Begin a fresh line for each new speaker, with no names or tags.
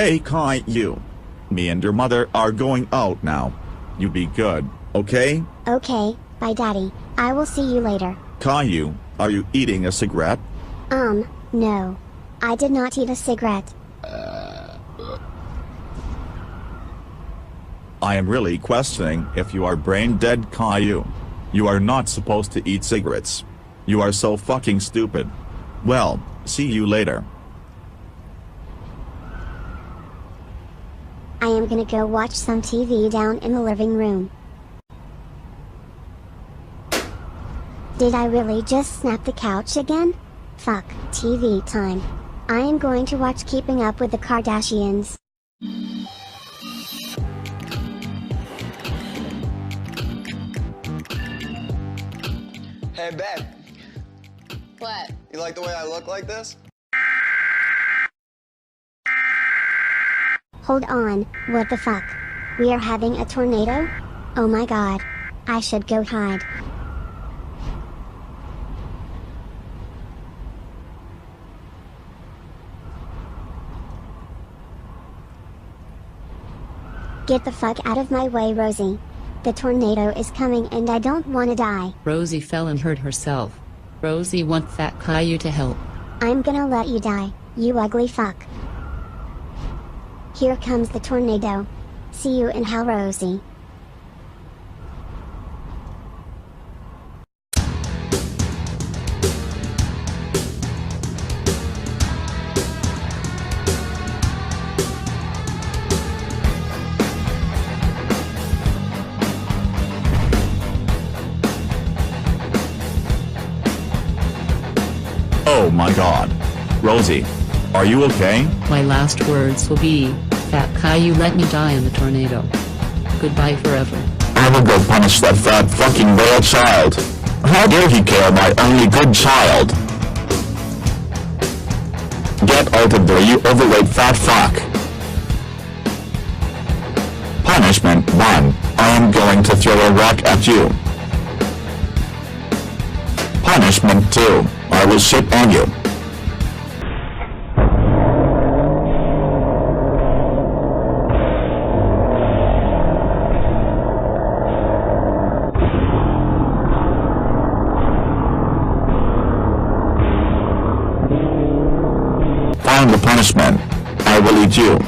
Hey Caillou. Me and your mother are going out now. You be good, okay?
Okay, bye daddy. I will see you later.
Caillou, are you eating a cigarette?
No. I did not eat a cigarette.
I am really questioning if you are brain dead, Caillou. You are not supposed to eat cigarettes. You are so fucking stupid. Well, see you later.
I am gonna go watch some TV down in the living room. Did I really just snap the couch again? Fuck, TV time. I am going to watch Keeping Up with the Kardashians.
Hey, babe.
What?
You like the way I look like this?
Hold on, what the fuck? We are having a tornado? Oh my god. I should go hide. Get the fuck out of my way, Rosie. The tornado is coming and I don't wanna die.
Rosie fell and hurt herself. Rosie wants Fat Caillou to help.
I'm gonna let you die, you ugly fuck. Here comes the tornado. See you in hell, Rosie.
Oh my god. Rosie. Are you okay?
My last words will be, Fat Caillou let me die in the tornado. Goodbye forever.
I will go punish that fat fucking male child. How dare he kill my only good child? Get out of there, you overweight fat fuck. Punishment 1. I am going to throw a rock at you. Punishment 2. I will shit on you. Find the punishment. I will eat you.